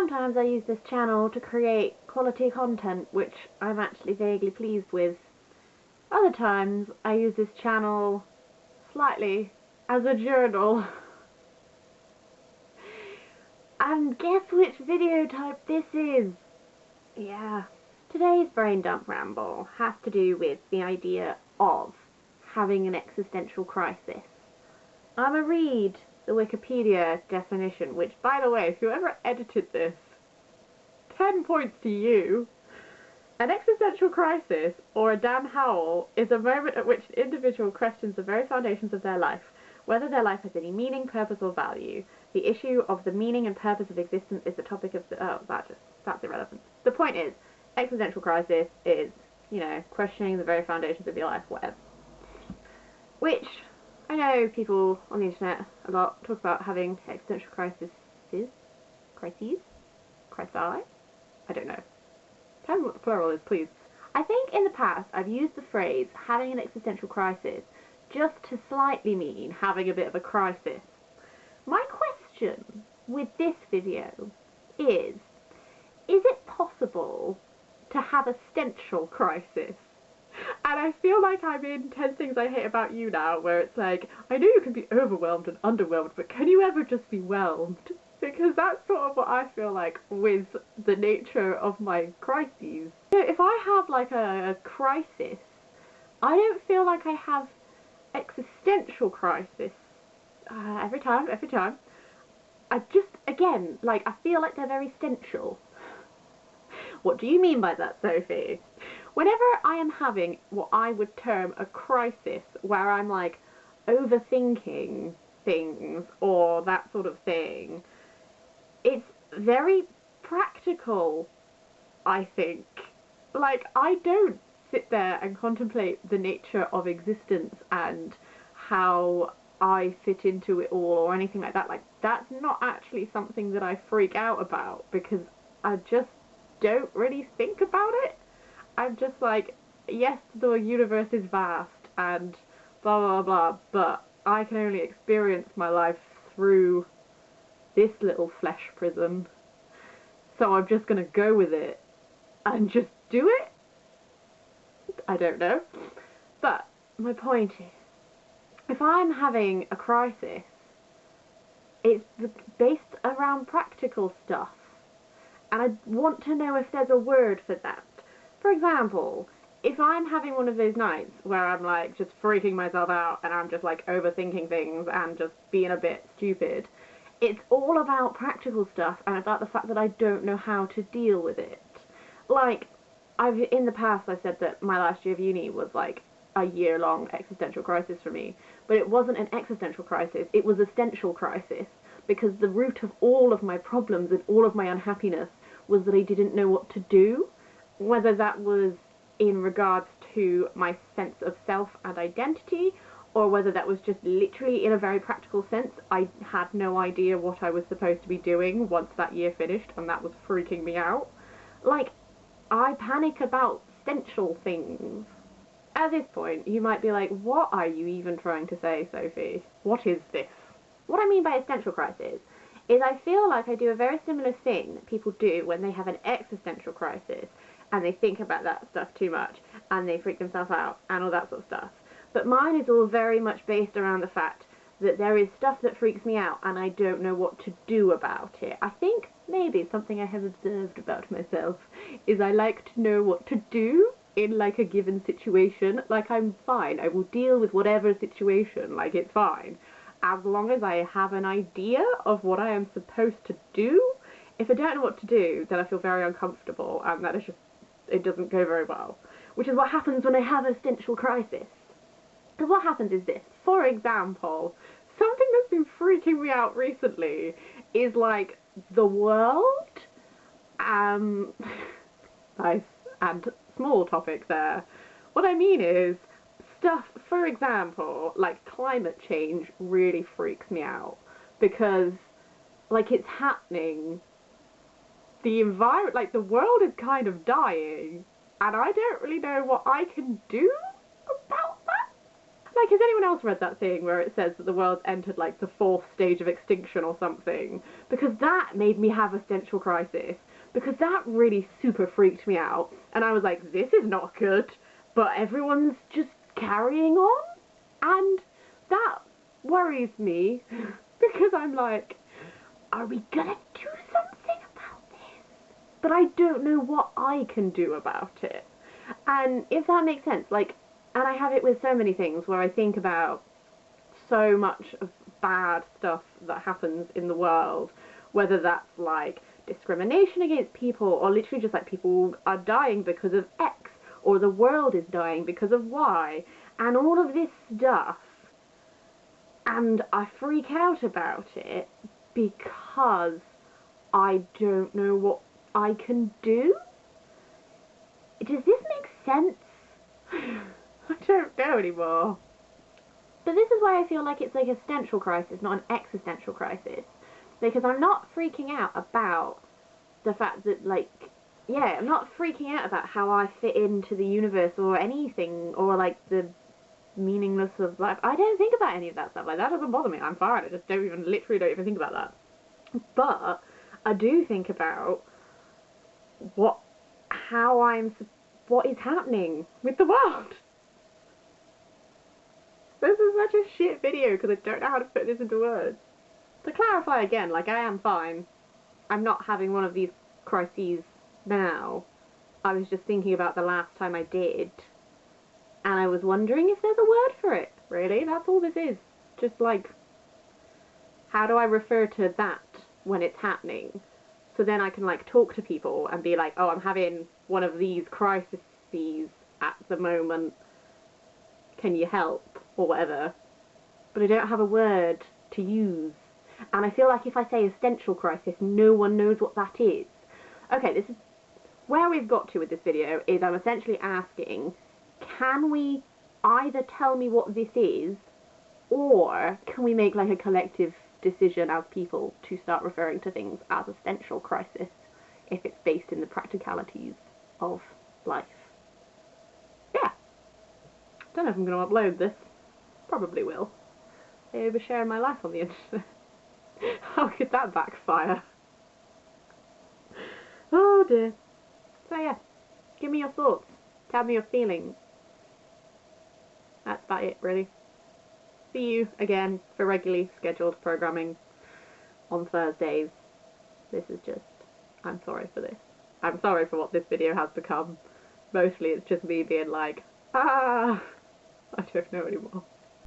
Sometimes I use this channel to create quality content which I'm actually vaguely pleased with. Other times I use this channel slightly as a journal. And guess which video type this is? Yeah. Today's brain dump ramble has to do with the idea of having an existential crisis. I'm gonna read the Wikipedia definition, which, by the way, whoever edited this, 10 points to you. An existential crisis, or a Dan Howell, is a moment at which an individual questions the very foundations of their life, whether their life has any meaning, purpose, or value. The issue of the meaning and purpose of existence is the topic of the... that's irrelevant. The point is, existential crisis is, you know, questioning the very foundations of your life, whatever. Which, I know people on the internet a lot talk about having existential crises? Crises? Crisi? I don't know. Tell me what the plural is, please. I think in the past I've used the phrase having an existential crisis just to slightly mean having a bit of a crisis. My question with this video is it possible to have a stential crisis? And I feel like I'm in 10 Things I Hate About You now, where it's like, I know you can be overwhelmed and underwhelmed, but can you ever just be whelmed? Because that's sort of what I feel like with the nature of my crises. So if I have like a crisis, I don't feel like I have existential crisis every time. I just, again, like, I feel like they're very stential. What do you mean by that, Sophie? Whenever I am having what I would term a crisis, where I'm like overthinking things or that sort of thing, it's very practical, I think. Like, I don't sit there and contemplate the nature of existence and how I fit into it all or anything like that. Like, that's not actually something that I freak out about, because I just don't really think about it. I'm just like, yes, the universe is vast and blah blah blah, but I can only experience my life through this little flesh prison, so I'm just gonna go with it and just do it? I don't know. But my point is, if I'm having a crisis, it's based around practical stuff, and I want to know if there's a word for that. For example, if I'm having one of those nights where I'm like just freaking myself out and I'm just like overthinking things and just being a bit stupid, it's all about practical stuff and about the fact that I don't know how to deal with it. Like, in the past I've said that my last year of uni was like a year-long existential crisis for me, but it wasn't an existential crisis, it was a stential crisis, because the root of all of my problems and all of my unhappiness was that I didn't know what to do, whether that was in regards to my sense of self and identity, or whether that was just literally in a very practical sense. I had no idea what I was supposed to be doing once that year finished, and that was freaking me out. Like, I panic about stential things. At this point, you might be like, what are you even trying to say, Sophie? What is this? What I mean by a stential crisis is I feel like I do a very similar thing that people do when they have an existential crisis, and they think about that stuff too much, and they freak themselves out, and all that sort of stuff. But mine is all very much based around the fact that there is stuff that freaks me out, and I don't know what to do about it. I think maybe something I have observed about myself is I like to know what to do in, like, a given situation. Like, I'm fine. I will deal with whatever situation. Like, it's fine. As long as I have an idea of what I am supposed to do. If I don't know what to do, then I feel very uncomfortable, and that is just, it doesn't go very well. Which is what happens when I have a stential crisis. Because what happens is this. For example, something that's been freaking me out recently is, like, the world. Nice and small topic there. What I mean is, stuff, for example, like climate change really freaks me out. Because, like, it's happening. The environment, like, the world is kind of dying, and I don't really know what I can do about that. like, has anyone else read that thing where it says that the world's entered, like, the 4th stage of extinction or something? Because that made me have a Stential Crisis. Because that really super freaked me out. And I was like, this is not good. But everyone's just carrying on. And that worries me. Because I'm like, are we gonna do something about this? But I don't know what I can do about it. And if that makes sense, like, and I have it with so many things where I think about so much of bad stuff that happens in the world, whether that's like discrimination against people, or literally just like people are dying because of X, or the world is dying because of Y, and all of this stuff. And I freak out about it because I don't know what I can do. Does this make sense? I don't know anymore. But this is why I feel like it's like a stential crisis, not an existential crisis. Because I'm not freaking out about the fact that, like, yeah, I'm not freaking out about how I fit into the universe or anything, or like the meaningless of life. I don't think about any of that stuff. Like, that doesn't bother me. I'm fine. I just literally don't even think about that. But I do think about what is happening with the world. This is such a shit video because I don't know how to put this into words. To clarify again, like, I am fine. I'm not having one of these crises now. I was just thinking about the last time I did, and I was wondering if there's a word for it, really. That's all this is. Just like, how do I refer to that when it's happening? So then I can, like, talk to people and be like, oh, I'm having one of these crises at the moment. Can you help? Or whatever. But I don't have a word to use. And I feel like if I say existential crisis, no one knows what that is. Okay, this is where we've got to with this video, is I'm essentially asking, can we either tell me what this is, or can we make like a collective decision as people to start referring to things as a stential crisis if it's based in the practicalities of life? Yeah. Don't know if I'm going to upload this. Probably will. Maybe sharing my life on the internet. How could that backfire? Oh dear. So yeah, give me your thoughts. Tell me your feelings. That's about it, really. See you again for regularly scheduled programming on Thursdays. This is just, I'm sorry for this. I'm sorry for what this video has become. Mostly it's just me being like, I don't know anymore.